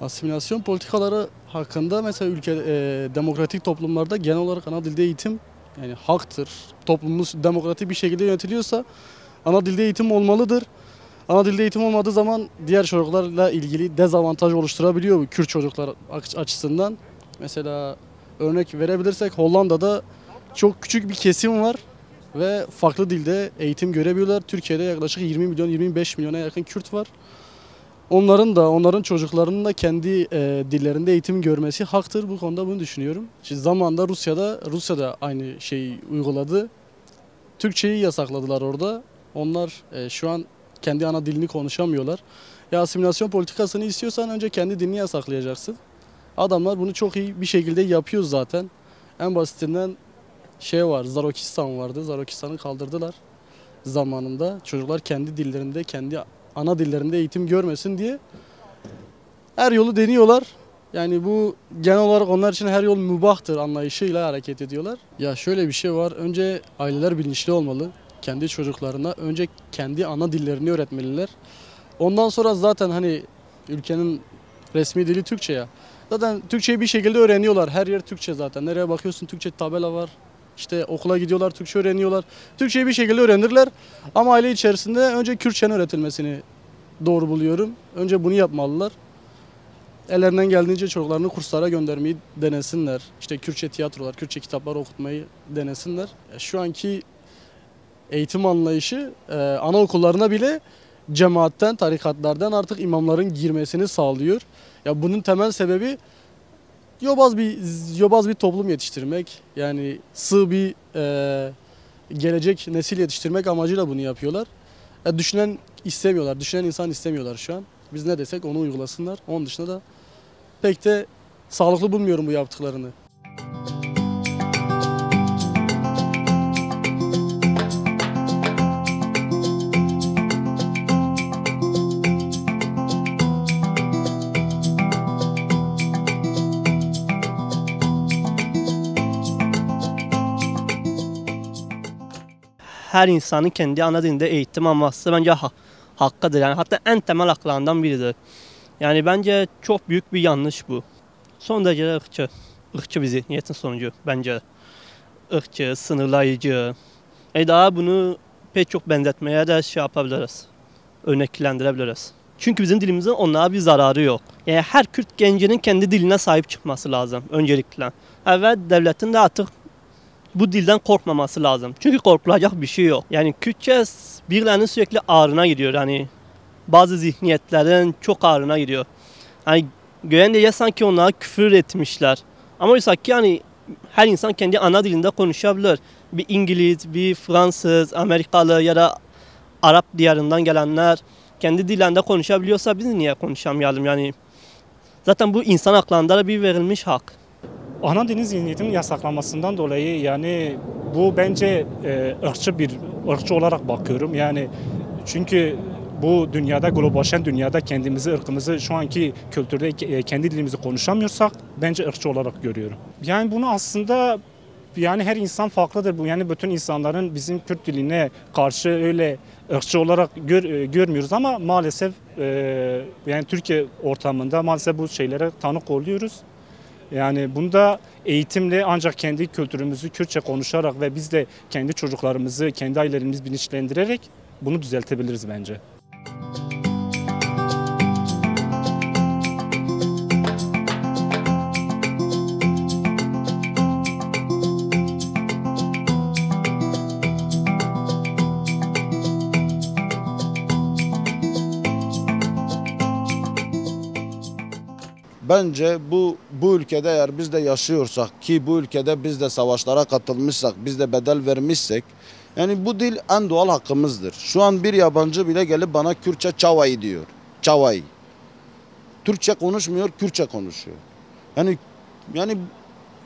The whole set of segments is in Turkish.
Asimilasyon politikaları hakkında mesela demokratik toplumlarda genel olarak ana dilde eğitim yani haktır. Toplumumuz demokratik bir şekilde yönetiliyorsa ana dilde eğitim olmalıdır. Ana dilde eğitim olmadığı zaman diğer çocuklarla ilgili dezavantaj oluşturabiliyor bu Kürt çocuklar açısından. Mesela örnek verebilirsek Hollanda'da çok küçük bir kesim var ve farklı dilde eğitim görebiliyorlar. Türkiye'de yaklaşık 20 milyon 25 milyona yakın Kürt var. Onların çocuklarının da kendi dillerinde eğitim görmesi haktır. Bu konuda bunu düşünüyorum. Şimdi zamanında Rusya'da aynı şeyi uyguladı. Türkçeyi yasakladılar orada. Onlar şu an kendi ana dilini konuşamıyorlar. Ya asimilasyon politikasını istiyorsan önce kendi dilini yasaklayacaksın. Adamlar bunu çok iyi bir şekilde yapıyor zaten. En basitinden var, Zarokistan vardı. Zarokistan'ı kaldırdılar zamanında. Çocuklar kendi dillerinde, kendi ana dillerinde eğitim görmesin diye her yolu deniyorlar. Yani bu genel olarak onlar için her yol mübahtır anlayışıyla hareket ediyorlar. Ya şöyle bir şey var. Önce aileler bilinçli olmalı. Kendi çocuklarına önce kendi ana dillerini öğretmeliler. Ondan sonra zaten hani ülkenin resmi dili Türkçe ya. Zaten Türkçeyi bir şekilde öğreniyorlar. Her yer Türkçe zaten. Nereye bakıyorsun Türkçe tabela var. İşte okula gidiyorlar, Türkçe öğreniyorlar. Türkçeyi bir şekilde öğrenirler. Ama aile içerisinde önce Kürtçenin öğretilmesini doğru buluyorum. Önce bunu yapmalılar. Ellerinden geldiğince çocuklarını kurslara göndermeyi denesinler. İşte Kürtçe tiyatrolar, Kürtçe kitaplar okutmayı denesinler. Şu anki eğitim anlayışı anaokullarına bile cemaatten, tarikatlardan artık imamların girmesini sağlıyor. Ya bunun temel sebebi yobaz bir toplum yetiştirmek. Yani sığ bir gelecek nesil yetiştirmek amacıyla bunu yapıyorlar. Düşünen istemiyorlar, düşünen insan istemiyorlar şu an. Biz ne desek onu uygulasınlar. Onun dışında da pek de sağlıklı bulmuyorum bu yaptıklarını. Her insanın kendi ana dilinde eğitim alması bence hakkıdır. Yani hatta en temel haklarından biridir. Yani bence çok büyük bir yanlış bu. Son derece ırkçı. Irkçı bir zihniyetin sonucu bence. Irkçı, sınırlayıcı. Daha bunu pek çok benzetmeye de yapabiliriz. Örneklendirebiliriz. Çünkü bizim dilimizin onlara bir zararı yok. Yani her Kürt gencinin kendi diline sahip çıkması lazım öncelikle. Ve devletin de artık bu dilden korkmaması lazım. Çünkü korkulacak bir şey yok. Yani Kürtçe birilerinin sürekli ağrına gidiyor. Yani bazı zihniyetlerin çok ağrına gidiyor. Hani gören de ya sanki onlara küfür etmişler. Ama oysa ki yani her insan kendi ana dilinde konuşabilir. Bir İngiliz, bir Fransız, Amerikalı ya da Arap diyarından gelenler kendi dillerinde konuşabiliyorsa biz niye konuşamayalım? Yani zaten bu insan haklarında da bir verilmiş hak. Ana dilin zihniyetinin yasaklanmasından dolayı yani bu bence ırkçı olarak bakıyorum. Yani çünkü bu dünyada, globalleşen dünyada kendimizi, ırkımızı şu anki kültürde kendi dilimizi konuşamıyorsak bence ırkçı olarak görüyorum. Yani bunu aslında yani her insan farklıdır bu. Yani bütün insanların bizim Kürt diline karşı öyle ırkçı olarak görmüyoruz ama maalesef yani Türkiye ortamında maalesef bu şeylere tanık oluyoruz. Yani bunda eğitimle ancak kendi kültürümüzü Kürtçe konuşarak ve biz de kendi çocuklarımızı, kendi ailelerimizi bilinçlendirerek bunu düzeltebiliriz bence. Bence bu ülkede eğer biz de yaşıyorsak ki bu ülkede biz de savaşlara katılmışsak, biz de bedel vermişsek yani bu dil en doğal hakkımızdır. Şu an bir yabancı bile gelip bana Kürtçe çavay diyor. Çavay. Türkçe konuşmuyor, Kürtçe konuşuyor. Yani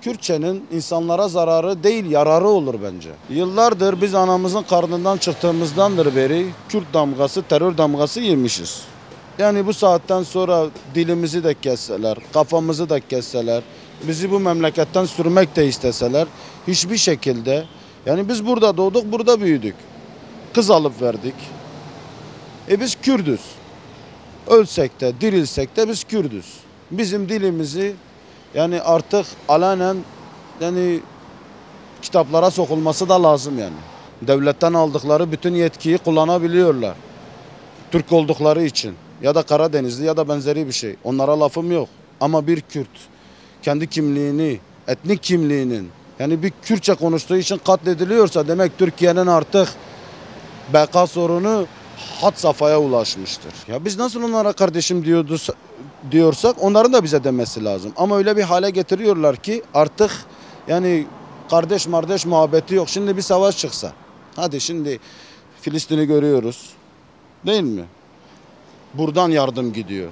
Kürtçenin insanlara zararı değil, yararı olur bence. Yıllardır biz anamızın karnından çıktığımızdandır beri Kürt damgası, terör damgası yemişiz. Yani bu saatten sonra dilimizi de kesseler, kafamızı da kesseler, bizi bu memleketten sürmek de isteseler hiçbir şekilde yani biz burada doğduk, burada büyüdük. Kız alıp verdik. Biz Kürdüz. Ölsek de, dirilsek de biz Kürdüz. Bizim dilimizi yani artık alanen yani kitaplara sokulması da lazım yani. Devletten aldıkları bütün yetkiyi kullanabiliyorlar. Türk oldukları için ya da Karadenizli ya da benzeri bir şey. Onlara lafım yok. Ama bir Kürt kendi kimliğini, etnik kimliğinin yani bir Kürtçe konuştuğu için katlediliyorsa demek Türkiye'nin artık beka sorunu had safhaya ulaşmıştır. Ya biz nasıl onlara kardeşim diyorsak onların da bize demesi lazım. Ama öyle bir hale getiriyorlar ki artık yani kardeş muhabbeti yok. Şimdi bir savaş çıksa. Hadi şimdi Filistin'i görüyoruz. Değil mi? Buradan yardım gidiyor.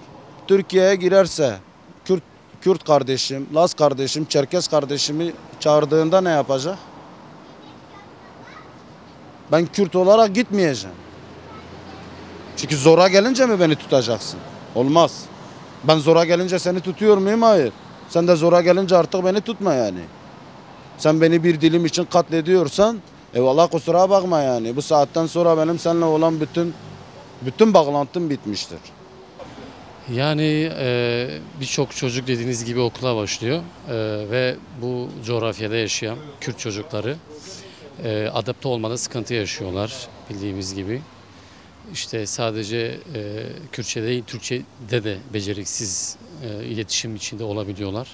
Türkiye'ye girerse Kürt kardeşim, Laz kardeşim, Çerkes kardeşimi çağırdığında ne yapacak? Ben Kürt olarak gitmeyeceğim. Çünkü zora gelince mi beni tutacaksın? Olmaz. Ben zora gelince seni tutuyor muyum? Hayır. Sen de zora gelince artık beni tutma yani. Sen beni bir dilim için katlediyorsan eyvallah kusura bakma yani. Bu saatten sonra benim seninle olan bütün bağlantım bitmiştir. Yani birçok çocuk dediğiniz gibi okula başlıyor ve bu coğrafyada yaşayan Kürt çocukları adapte olmada sıkıntı yaşıyorlar bildiğimiz gibi. İşte sadece Kürtçe değil, Türkçe'de de beceriksiz iletişim içinde olabiliyorlar.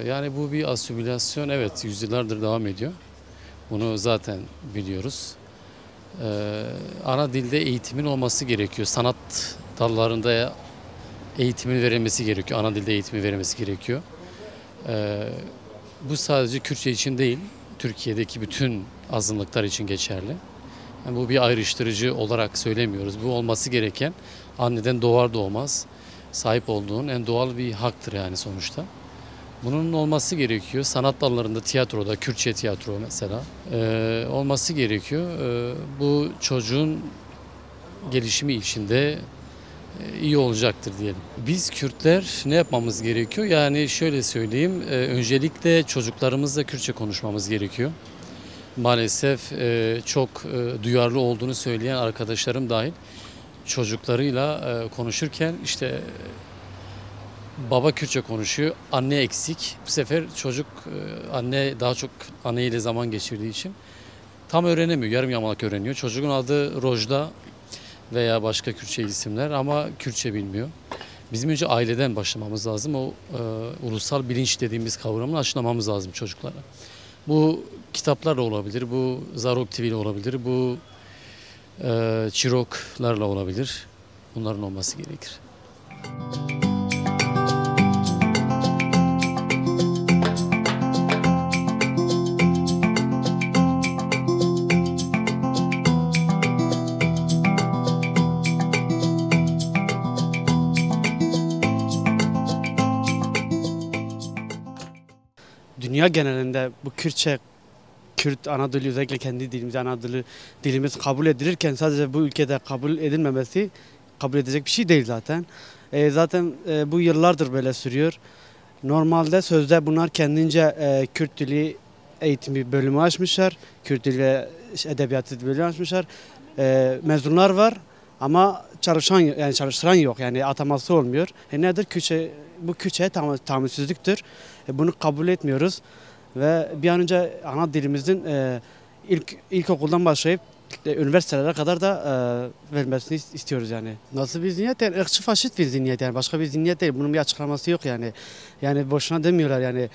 Yani bu bir asimilasyon, evet, yüzyıllardır devam ediyor. Bunu zaten biliyoruz. Ana dilde eğitimin olması gerekiyor. Sanat dallarında eğitimin verilmesi gerekiyor. Ana dilde eğitimi verilmesi gerekiyor. Bu sadece Kürtçe için değil, Türkiye'deki bütün azınlıklar için geçerli. Yani bu bir ayrıştırıcı olarak söylemiyoruz. Bu olması gereken, anneden doğar doğmaz sahip olduğun en doğal bir haktır yani sonuçta. Bunun olması gerekiyor. Sanat dallarında, tiyatroda, Kürtçe tiyatro mesela olması gerekiyor. Bu çocuğun gelişimi içinde iyi olacaktır diyelim. Biz Kürtler ne yapmamız gerekiyor? Yani şöyle söyleyeyim, öncelikle çocuklarımızla Kürtçe konuşmamız gerekiyor. Maalesef çok duyarlı olduğunu söyleyen arkadaşlarım dahil çocuklarıyla konuşurken işte baba Kürtçe konuşuyor, anne eksik. Bu sefer çocuk anne daha çok anneyle zaman geçirdiği için tam öğrenemiyor, yarım yamalak öğreniyor. Çocuğun adı Rojda veya başka Kürtçe isimler ama Kürtçe bilmiyor. Bizim önce aileden başlamamız lazım. O ulusal bilinç dediğimiz kavramını aşılamamız lazım çocuklara. Bu kitaplarla olabilir, bu Zarok TV ile olabilir, bu Çiroklarla olabilir. Bunların olması gerekir. Dünya genelinde bu Kürtçe, Kürt ana dili özellikle kendi dilimiz, dilimiz kabul edilirken sadece bu ülkede kabul edilmemesi kabul edecek bir şey değil zaten. Zaten bu yıllardır böyle sürüyor. Normalde sözde bunlar kendince Kürt dili eğitimi bölümü açmışlar. Kürt dili ve edebiyatı bölümü açmışlar. Mezunlar var ama çalıştıran yok. Yani ataması olmuyor. Nedir? Bu Kürtçe tahammülsüzlüktür. Bunu kabul etmiyoruz ve bir an önce ana dilimizin ilkokuldan başlayıp üniversitelere kadar da verilmesini istiyoruz yani. Nasıl bir zihniyet? Yani ırkçı faşist bir zihniyet yani. Başka bir zihniyet değil. Bunun bir açıklaması yok yani. Yani boşuna demiyorlar yani.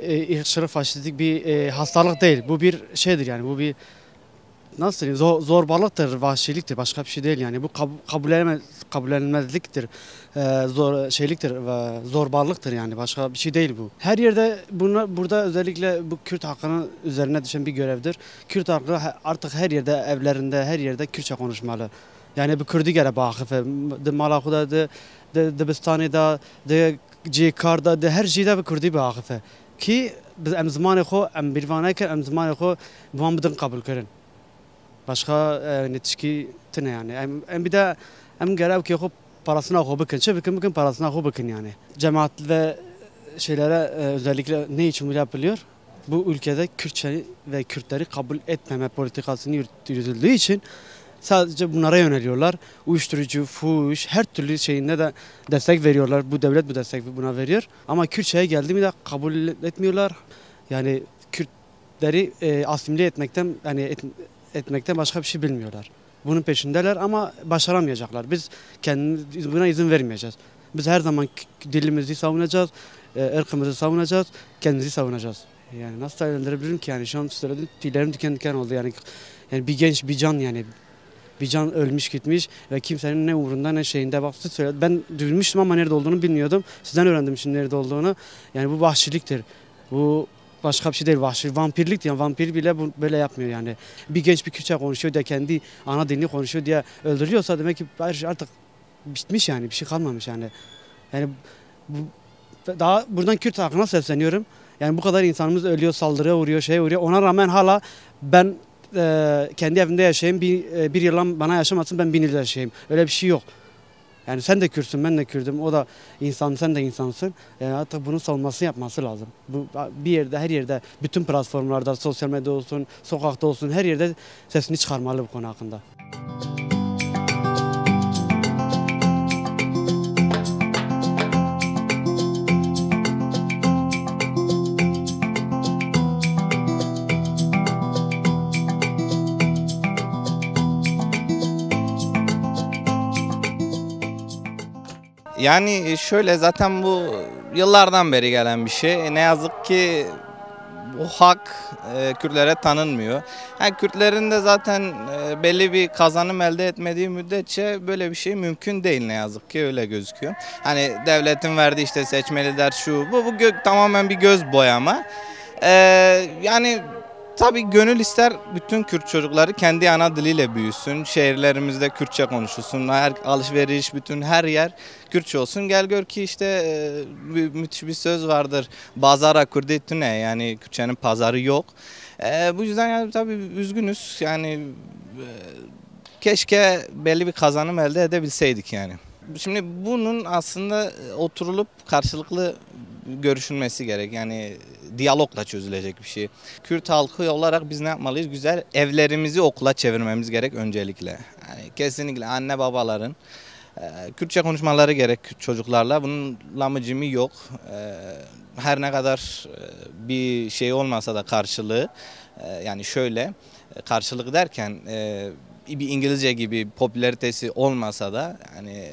Irkçılık, faşistlik bir hastalık değil. Bu bir şeydir yani. Bu bir nasıl diyeyim, zorbalıktır, vahşiliktir, başka bir şey değil yani. Bu kabullenilmezliktir, şeyliktir ve zorbalıktır yani, başka bir şey değil bu. Her yerde burada özellikle bu Kürt halkının üzerine düşen bir görevdir. Kürt halkı artık her yerde, evlerinde, her yerde Kürtçe konuşmalı. Yani bu Kürt'ü gere bakıfı, de Malaku'da, de Bistani'da, de Cikar'da, de her şeyde bu Kürt'ü bakıfı. Ki biz em zamanı xo, em birvanayken em zamanı xo bu bidin kabul kırın. Başka netişki tine yani. Em bir de em görev ki xo parasına xo bakın, bıkın parasına xo bakın yani. Cemaat ve şeylere özellikle ne için yapılıyor? Bu ülkede Kürtçe ve Kürtleri kabul etmeme politikasını yürütüldüğü için Sadece bunlara yöneliyorlar. Uyuşturucu, fuhuş, her türlü şeyinde de destek veriyorlar. Bu devlet bu destek buna veriyor. Ama Kürtçe'ye geldi mi de kabul etmiyorlar. Yani Kürtleri asimile etmekten etmekten başka bir şey bilmiyorlar. Bunun peşindeler ama başaramayacaklar. Biz kendimiz buna izin vermeyeceğiz. Biz her zaman dilimizi savunacağız, ırkımızı savunacağız, kendimizi savunacağız. Yani nasıl değerlendirebilirim ki yani şu an söyledim tüylerim diken diken oldu yani bir genç bir can yani bir can ölmüş gitmiş ve kimsenin ne umurunda ne şeyinde bak siz söyledi. Ben duymuştum ama nerede olduğunu bilmiyordum. Sizden öğrendim şimdi nerede olduğunu. Yani bu vahşiliktir. Bu başka bir şey değil vahşi. Vampirlik yani vampir bile böyle yapmıyor yani. Bir genç bir Kürtçe konuşuyor diye kendi ana dilini konuşuyor diye öldürüyorsa demek ki artık bitmiş yani bir şey kalmamış yani. Yani daha buradan Kürt halkına sesleniyorum. Yani bu kadar insanımız ölüyor, saldırıya uğruyor, şeye uğruyor. Ona rağmen hala ben kendi evimde yaşayayım, bir yıl bana yaşamasın ben 1000 yıl yaşayayım. Öyle bir şey yok. Yani sen de Kürtsün, ben de Kürt'üm. O da insan, sen de insansın. Yani artık bunun savunmasını yapması lazım. Bu bir yerde, her yerde, bütün platformlarda, sosyal medyada olsun, sokakta olsun, her yerde sesini çıkarmalı bu konu hakkında. Yani şöyle zaten bu yıllardan beri gelen bir şey. Ne yazık ki bu hak Kürtlere tanınmıyor. Yani Kürtlerin de zaten belli bir kazanım elde etmediği müddetçe böyle bir şey mümkün değil ne yazık ki öyle gözüküyor. Hani devletin verdiği işte seçmeliler şu bu tamamen bir göz boyama. Yani tabii gönül ister bütün Kürt çocukları kendi ana diliyle büyüsün. Şehirlerimizde Kürtçe konuşulsun. Her alışveriş, bütün her yer Kürtçe olsun. Gel gör ki işte müthiş bir söz vardır. Bazara kurdetüne yani Kürtçenin pazarı yok. Bu yüzden yani tabii üzgünüz. Yani keşke belli bir kazanım elde edebilseydik yani. Şimdi bunun aslında oturulup karşılıklı görüşülmesi gerek. Yani diyalogla çözülecek bir şey. Kürt halkı olarak biz ne yapmalıyız? Güzel evlerimizi okula çevirmemiz gerek öncelikle. Yani kesinlikle anne babaların Kürtçe konuşmaları gerek çocuklarla. Bunun lamıcımı yok. Her ne kadar bir şey olmasa da karşılığı yani şöyle karşılık derken bir İngilizce gibi popülaritesi olmasa da yani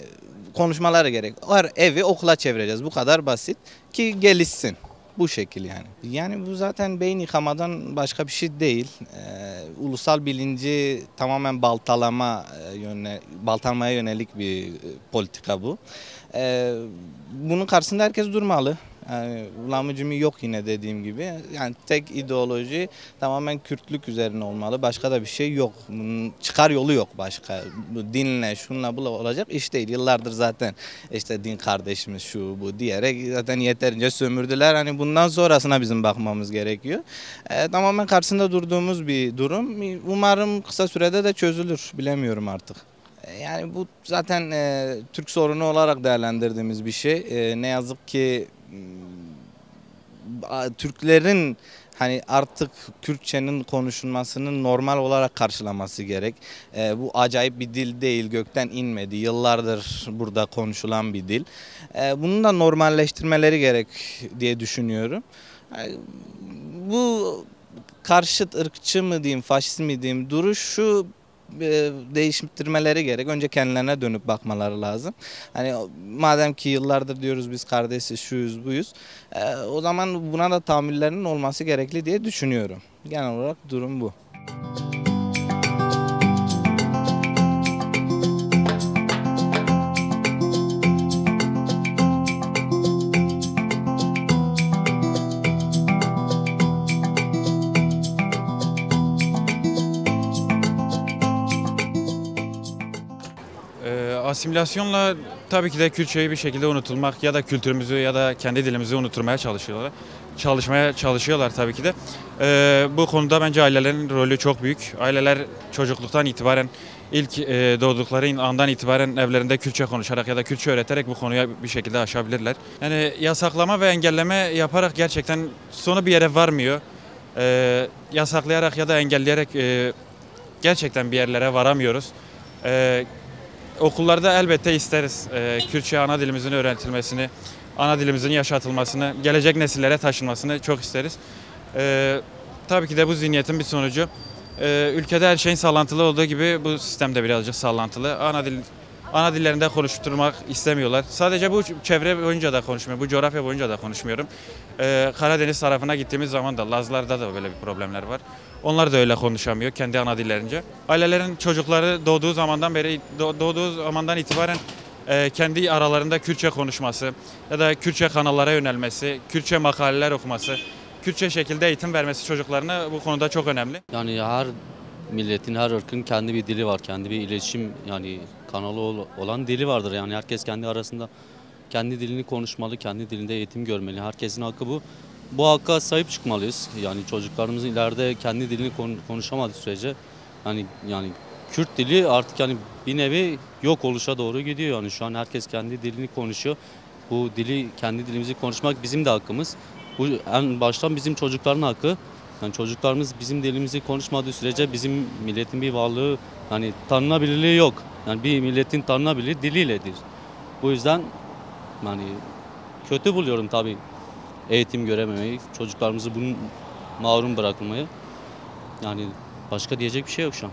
konuşmaları gerek. Her evi okula çevireceğiz. Bu kadar basit ki gelişsin. Bu şekil yani. Yani bu zaten beyin yıkamadan başka bir şey değil. Ulusal bilinci tamamen baltalamaya yönelik bir politika bu. Bunun karşısında herkes durmalı. Yani lamıcımı yok yine dediğim gibi. Yani tek ideoloji tamamen Kürtlük üzerine olmalı. Başka da bir şey yok. Bunun çıkar yolu yok başka. Bu dinle, şunla bu olacak iş değil. Yıllardır zaten işte din kardeşimiz şu bu diyerek zaten yeterince sömürdüler. Hani bundan sonrasına bizim bakmamız gerekiyor. Tamamen karşısında durduğumuz bir durum. Umarım kısa sürede de çözülür. Bilemiyorum artık. Yani bu zaten Türk sorunu olarak değerlendirdiğimiz bir şey. Ne yazık ki Türklerin hani artık Kürtçenin konuşulmasının normal olarak karşılaması gerek. Bu acayip bir dil değil, gökten inmedi. Yıllardır burada konuşulan bir dil. Bunu da normalleştirmeleri gerek diye düşünüyorum. Bu karşıt ırkçı mı diyeyim, faşist mi diyeyim duruşu değiştirmeleri gerek. Önce kendilerine dönüp bakmaları lazım. Hani madem ki yıllardır diyoruz biz kardeşiz, şuyuz, buyuz. O zaman buna da tahammüllerinin olması gerekli diye düşünüyorum. Genel olarak durum bu. Asimilasyonla tabii ki de Kürtçeyi bir şekilde unutulmak ya da kültürümüzü ya da kendi dilimizi unutturmaya çalışıyorlar. Çalışmaya çalışıyorlar tabii ki de. Bu konuda bence ailelerin rolü çok büyük. Aileler çocukluktan itibaren ilk doğdukları andan itibaren evlerinde Kürtçe konuşarak ya da Kürtçe öğreterek bu konuya bir şekilde aşabilirler. Yani yasaklama ve engelleme yaparak gerçekten sonu bir yere varmıyor. Yasaklayarak ya da engelleyerek gerçekten bir yerlere varamıyoruz. Okullarda elbette isteriz Kürtçe ana dilimizin öğretilmesini, ana dilimizin yaşatılmasını, gelecek nesillere taşınmasını çok isteriz. Tabii ki de bu zihniyetin bir sonucu. Ülkede her şeyin sallantılı olduğu gibi bu sistem de birazcık sallantılı. Ana dillerinde konuşturmak istemiyorlar. Sadece bu çevre boyunca da konuşmuyorum, bu coğrafya boyunca da konuşmuyorum. Karadeniz tarafına gittiğimiz zaman da Lazlarda da böyle bir problemler var. Onlar da öyle konuşamıyor kendi ana dillerince. Ailelerin çocukları doğduğu zamandan itibaren kendi aralarında Kürtçe konuşması ya da Kürtçe kanallara yönelmesi, Kürtçe makaleler okuması, Kürtçe şekilde eğitim vermesi çocuklarına bu konuda çok önemli. Yani her milletin, her ırkın kendi bir dili var, kendi bir iletişim yani kanalı olan dili vardır. Yani herkes kendi arasında kendi dilini konuşmalı, kendi dilinde eğitim görmeli. Herkesin hakkı bu. Bu hakka sahip çıkmalıyız. Yani çocuklarımızın ileride kendi dilini konuşamadığı sürece yani Kürt dili artık yani bir nevi yok oluşa doğru gidiyor. Yani şu an herkes kendi dilini konuşuyor. Bu dili, kendi dilimizi konuşmak bizim de hakkımız. Bu en baştan bizim çocukların hakkı. Yani çocuklarımız bizim dilimizi konuşmadığı sürece bizim milletin bir varlığı yani tanınabilirliği yok. Yani bir milletin tanınabilirliği diliyledir. Bu yüzden yani kötü buluyorum tabii eğitim görememeyi, çocuklarımızı bunun mahrum bırakılmayı. Yani başka diyecek bir şey yok şu an.